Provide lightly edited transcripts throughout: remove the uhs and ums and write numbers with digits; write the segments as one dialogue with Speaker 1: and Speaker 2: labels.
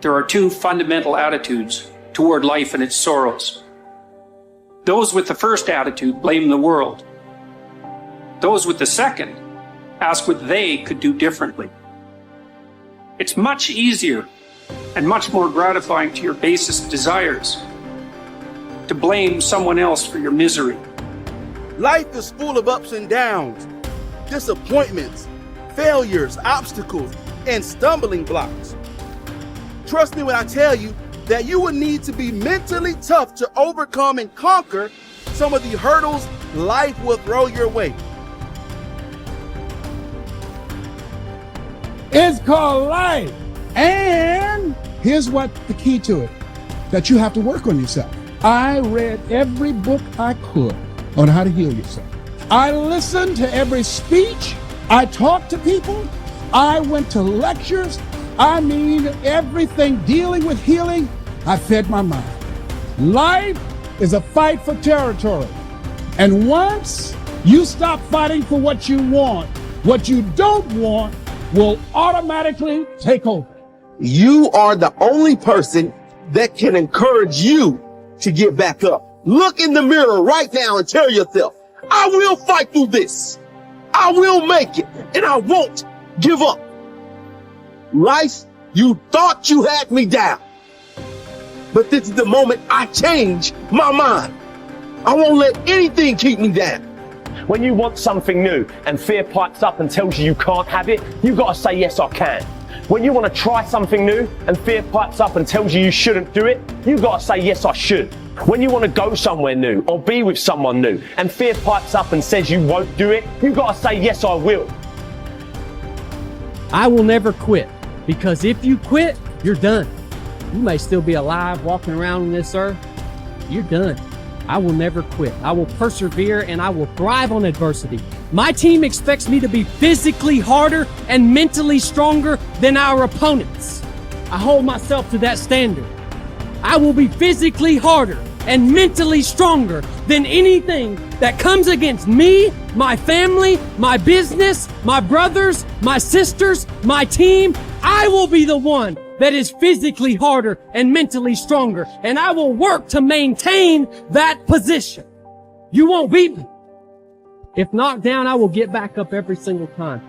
Speaker 1: there are two fundamental attitudes toward life and its sorrows. Those with the first attitude blame the world. Those with the second ask what they could do differently. It's much easier and much more gratifying to your basest desires to blame someone else for your misery.
Speaker 2: Life is full of ups and downs, disappointments, failures, obstacles, and stumbling blocks. Trust me when I tell you that you will need to be mentally tough to overcome and conquer some of the hurdles life will throw your way.
Speaker 3: It's called life. And here's what the key to it, that you have to work on yourself. I read every book I could on how to heal yourself. I listened to every speech. I talked to people. I went to lectures. I mean, everything dealing with healing, I fed my mind. Life is a fight for territory. And once you stop fighting for what you want, what you don't want will automatically take over.
Speaker 2: You are the only person that can encourage you to get back up. Look in the mirror right now and tell yourself, I will fight through this. I will make it, and I won't give up. Life, you thought you had me down. But this is the moment I change my mind. I won't let anything keep me down.
Speaker 4: When you want something new and fear pipes up and tells you can't have it, you gotta say, yes, I can. When you want to try something new and fear pipes up and tells you shouldn't do it, you gotta say, yes, I should. When you want to go somewhere new or be with someone new and fear pipes up and says you won't do it, you gotta say, yes, I will.
Speaker 5: I will never quit, because if you quit, you're done. You may still be alive walking around on this earth. You're done. I will never quit. I will persevere and I will thrive on adversity. My team expects me to be physically harder and mentally stronger than our opponents. I hold myself to that standard. I will be physically harder and mentally stronger than anything that comes against me, my family, my business, my brothers, my sisters, my team. I will be the one that is physically harder and mentally stronger, and I will work to maintain that position. You won't beat me. If knocked down, I will get back up every single time.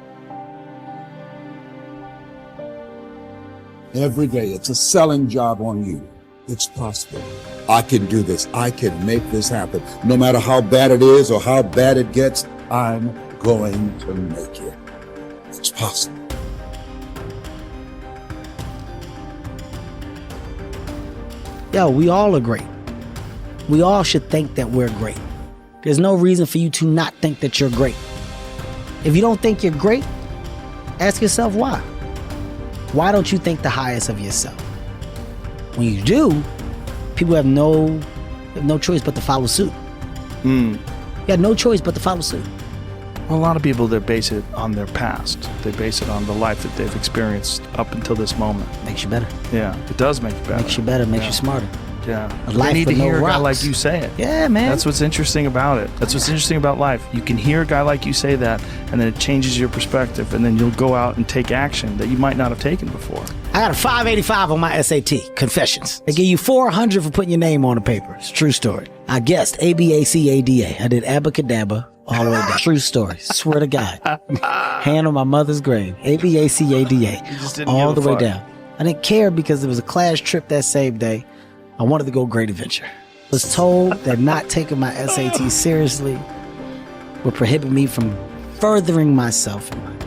Speaker 3: Every day, it's a selling job on you. It's possible. I can do this. I can make this happen. No matter how bad it is or how bad it gets, I'm going to make it. It's possible.
Speaker 6: Yo, we all are great. We all should think that we're great. There's no reason for you to not think that you're great. If you don't think you're great, ask yourself why. Why don't you think the highest of yourself? When you do, people have no choice but to follow suit. You have no choice but to follow suit.
Speaker 7: Well, a lot of people, they base it on their past. They base it on the life that they've experienced up until this moment.
Speaker 6: Makes you better.
Speaker 7: Yeah, it does make you better.
Speaker 6: Makes you better, makes you smarter.
Speaker 7: Yeah.
Speaker 6: A life
Speaker 7: You need to
Speaker 6: with no
Speaker 7: hear a guy
Speaker 6: rocks.
Speaker 7: like you say it.
Speaker 6: Yeah, man.
Speaker 7: That's what's interesting about it. That's what's interesting about life. You can hear a guy like you say that, and then it changes your perspective, and then you'll go out and take action that you might not have taken before.
Speaker 6: I got a 585 on my SAT, Confessions. They give you 400 for putting your name on the paper. It's a true story. I guessed ABACADA. I did abacadabra all the way down. True story. Swear to God. Hand on my mother's grave. ABACADA. All the way down. I didn't care because it was a class trip that same day. I wanted to go Great Adventure. Was told that not taking my SAT seriously would prohibit me from furthering myself in life.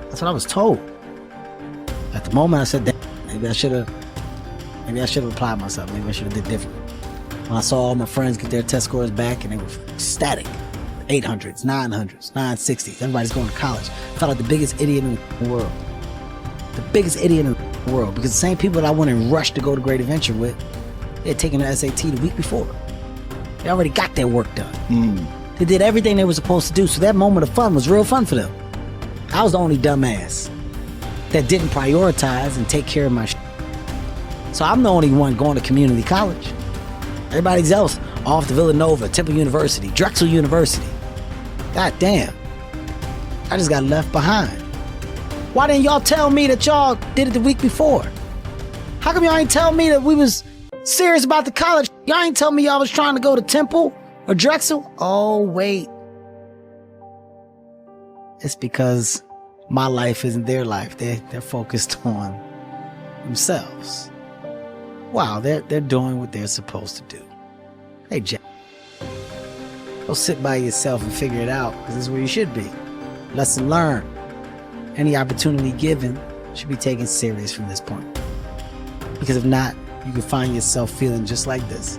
Speaker 6: That's what I was told. At the moment I said that maybe I should have applied myself. Maybe I should have did differently. When I saw all my friends get their test scores back and they were ecstatic. 800s, 900s, 960s. Everybody's going to college. I felt like the biggest idiot in the world. The biggest idiot in the world. Because the same people that I went and rushed to go to Great Adventure with, they had taken the SAT the week before. They already got their work done. They did everything they were supposed to do. So that moment of fun was real fun for them. I was the only dumbass that didn't prioritize and take care of my shit. So I'm the only one going to community college. Everybody else off to Villanova, Temple University, Drexel University. God damn. I just got left behind. Why didn't y'all tell me that y'all did it the week before? How come y'all ain't tell me that we was serious about the college? Y'all ain't tell me y'all was trying to go to Temple or Drexel? Oh, wait. It's because my life isn't their life. They're focused on themselves. Wow, they're doing what they're supposed to do. Hey, Jack. Go sit by yourself and figure it out, because this is where you should be. Lesson learned. Any opportunity given should be taken serious from this point. Because if not, you can find yourself feeling just like this.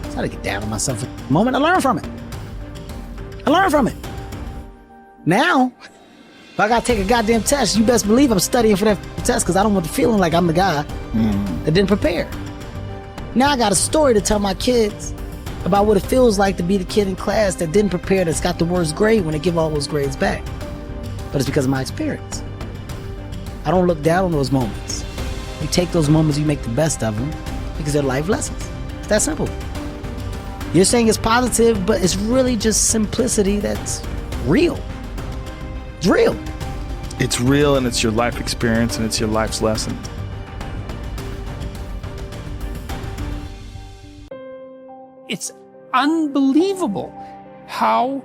Speaker 6: I try to get down on myself at the moment. I learn from it. Now, if I gotta take a goddamn test, you best believe I'm studying for that test, because I don't want the feeling like I'm the guy that didn't prepare. Now I got a story to tell my kids about what it feels like to be the kid in class that didn't prepare, that's got the worst grade when they give all those grades back. But it's because of my experience. I don't look down on those moments. You take those moments, you make the best of them, because they're life lessons. It's that simple. You're saying it's positive, but it's really just simplicity that's real. It's real.
Speaker 7: It's real, and it's your life experience, and it's your life's lesson.
Speaker 1: It's unbelievable how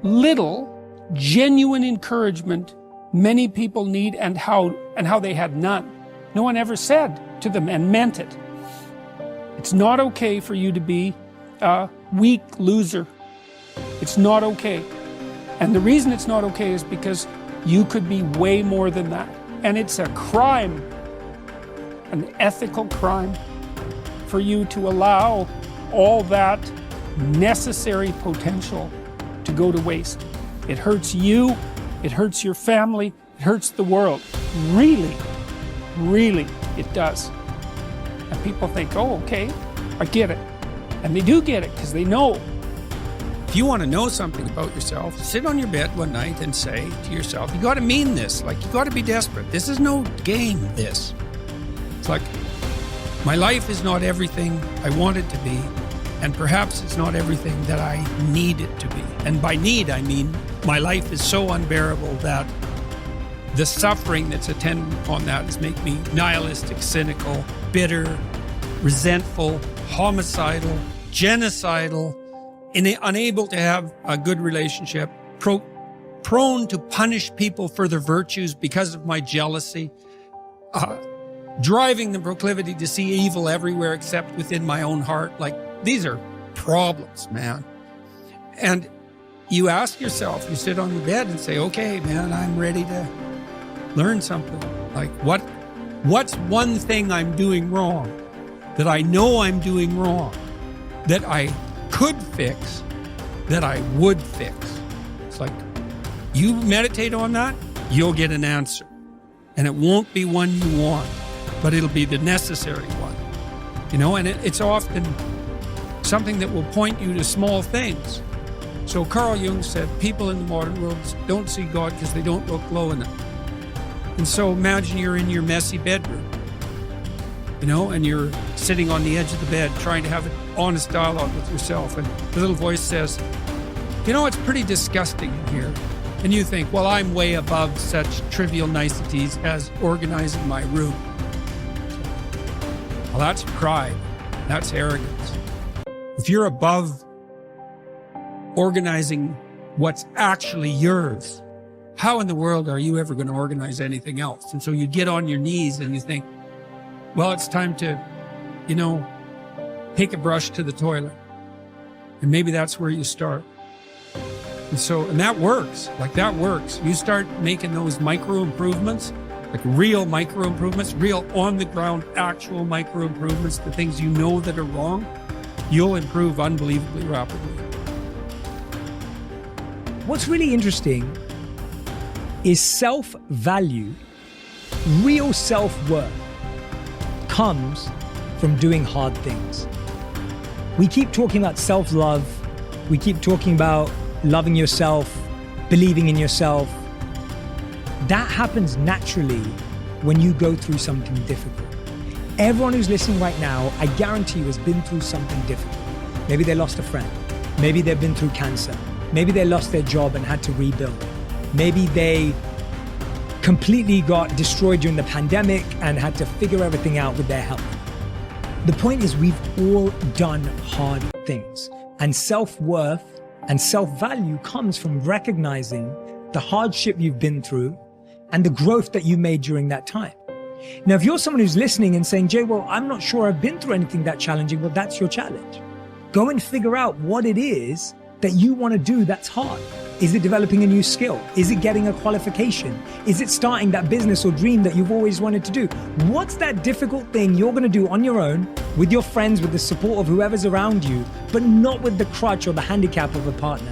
Speaker 1: little genuine encouragement many people need, and how they had none. No one ever said to them and meant it. It's not okay for you to be a weak loser. It's not okay. And the reason it's not okay is because you could be way more than that. And it's a crime, an ethical crime, for you to allow all that necessary potential to go to waste. It hurts you, it hurts your family, it hurts the world. Really, really, it does. And people think, oh, okay, I get it. And they do get it, because they know. If you want to know something about yourself, sit on your bed one night and say to yourself, you got to mean this, like you got to be desperate. This is no game, this. It's like, my life is not everything I want it to be, and perhaps it's not everything that I need it to be. And by need, I mean my life is so unbearable that the suffering that's attendant upon that is make me nihilistic, cynical, bitter, resentful, homicidal, genocidal, unable to have a good relationship, prone to punish people for their virtues because of my jealousy, driving the proclivity to see evil everywhere except within my own heart. Like, these are problems, man. And you ask yourself, you sit on the bed and say, okay, man, I'm ready to learn something. Like, what's one thing I'm doing wrong that I know I'm doing wrong, that I could fix, that I would fix? It's like, you meditate on that, you'll get an answer. And it won't be one you want, but it'll be the necessary one. You know, and it's often something that will point you to small things. So Carl Jung said, people in the modern world don't see God because they don't look low enough. And so imagine you're in your messy bedroom, you know, and you're sitting on the edge of the bed trying to have an honest dialogue with yourself. And the little voice says, you know, it's pretty disgusting in here. And you think, well, I'm way above such trivial niceties as organizing my room. Well, that's pride. That's arrogance. If you're above organizing what's actually yours, how in the world are you ever going to organize anything else? And so you get on your knees and you think, well, it's time to, you know, take a brush to the toilet. And maybe that's where you start. And that works. Like, that works. You start making those micro improvements, like real micro improvements, real on the ground, actual micro improvements, the things you know that are wrong, you'll improve unbelievably rapidly.
Speaker 8: What's really interesting is self-value, real self-worth, comes from doing hard things. We keep talking about self-love. We keep talking about loving yourself, believing in yourself. That happens naturally when you go through something difficult. Everyone who's listening right now, I guarantee you, has been through something difficult. Maybe they lost a friend. Maybe they've been through cancer. Maybe they lost their job and had to rebuild. Maybe they completely got destroyed during the pandemic and had to figure everything out with their health. The point is, we've all done hard things, and self-worth and self-value comes from recognizing the hardship you've been through and the growth that you made during that time. Now, if you're someone who's listening and saying, Jay, well, I'm not sure I've been through anything that challenging, well, that's your challenge. Go and figure out what it is that you want to do that's hard. Is it developing a new skill? Is it getting a qualification? Is it starting that business or dream that you've always wanted to do? What's that difficult thing you're going to do on your own, with your friends, with the support of whoever's around you, but not with the crutch or the handicap of a partner?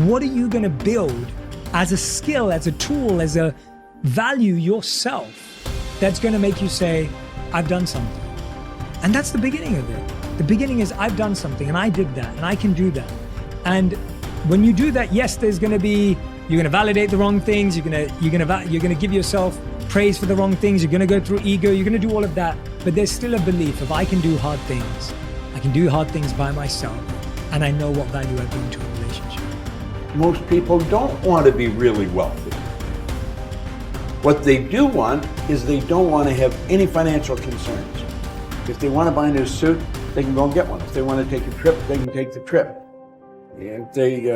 Speaker 8: What are you going to build as a skill, as a tool, as a value yourself that's going to make you say, I've done something? And that's the beginning of it. The beginning is, I've done something and I did that and I can do that. And when you do that, yes, there's going to be, you're going to validate the wrong things. You're going to give yourself praise for the wrong things. You're going to go through ego. You're going to do all of that. But there's still a belief of, I can do hard things. I can do hard things by myself. And I know what value I bring to a relationship.
Speaker 9: Most people don't want to be really wealthy. What they do want is they don't want to have any financial concerns. If they want to buy a new suit, they can go and get one. If they want to take a trip, they can take the trip. If they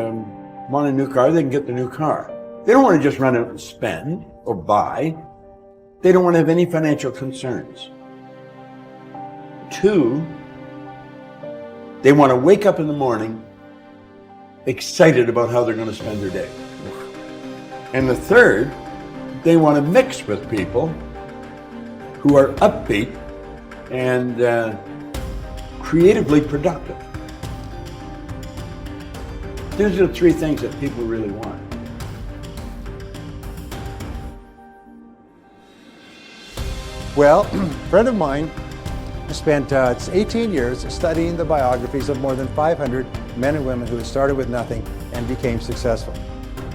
Speaker 9: want a new car, they can get the new car. They don't want to just run out and spend or buy. They don't want to have any financial concerns. 2, they want to wake up in the morning excited about how they're going to spend their day. And the 3rd, they want to mix with people who are upbeat and creatively productive. These are the 3 things that people really want.
Speaker 10: Well, a friend of mine spent 18 years studying the biographies of more than 500 men and women who had started with nothing and became successful.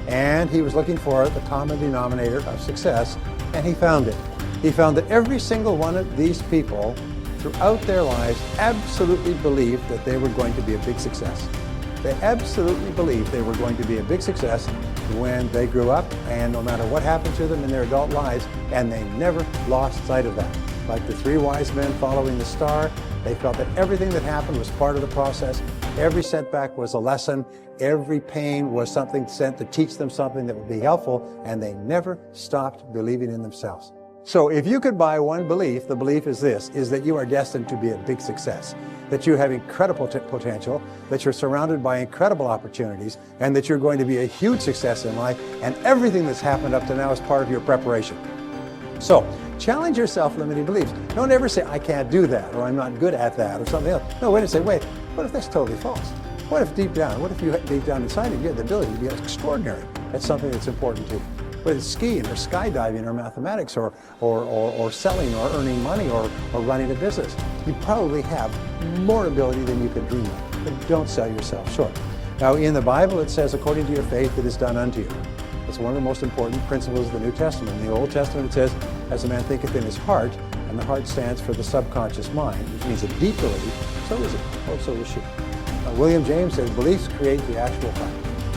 Speaker 10: And he was looking for the common denominator of success, and he found it. He found that every single one of these people throughout their lives absolutely believed that they were going to be a big success. They absolutely believed they were going to be a big success when they grew up, and no matter what happened to them in their adult lives, and they never lost sight of that. Like the 3 wise men following the star, they felt that everything that happened was part of the process. Every setback was a lesson. Every pain was something sent to teach them something that would be helpful, and they never stopped believing in themselves. So if you could buy one belief, the belief is this, is that you are destined to be a big success, that you have incredible potential, that you're surrounded by incredible opportunities, and that you're going to be a huge success in life, and everything that's happened up to now is part of your preparation. So challenge your self-limiting beliefs. Don't ever say, I can't do that, or I'm not good at that, or something else. No, wait and say, wait, what if that's totally false? What if deep down inside of you have the ability to be extraordinary at something that's important to you? Whether it's skiing or skydiving or mathematics or selling or earning money or running a business. You probably have more ability than you could dream of, but don't sell yourself short. Now in the Bible it says, according to your faith it is done unto you. It's one of the most important principles of the New Testament. In the Old Testament it says, as a man thinketh in his heart, and the heart stands for the subconscious mind, which means a deep belief, so is it, or so is she. William James says, beliefs create the actual fact.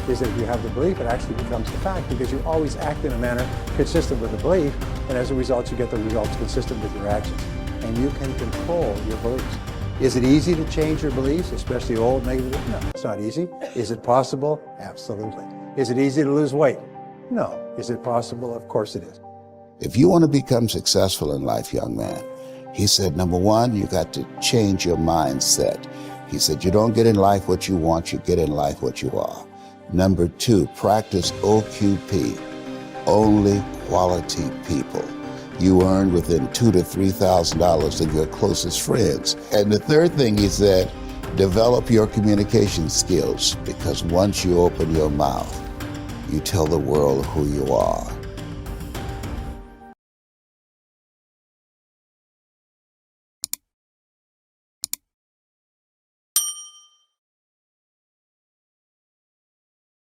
Speaker 10: Is that if you have the belief, it actually becomes the fact, because you always act in a manner consistent with the belief, and as a result you get the results consistent with your actions. And you can control your beliefs. Is it easy to change your beliefs, especially old negative? No, it's not easy. Is it possible? Absolutely. Is it easy to lose weight? No. Is it possible? Of course it is.
Speaker 11: If you want to become successful in life, young man, he said, number 1, you got to change your mindset. He said, you don't get in life what you want, you get in life what you are. Number 2, practice OQP, only quality people. You earn within $2,000 to $3,000 of your closest friends. And the 3rd thing he said, develop your communication skills, because once you open your mouth, you tell the world who you are.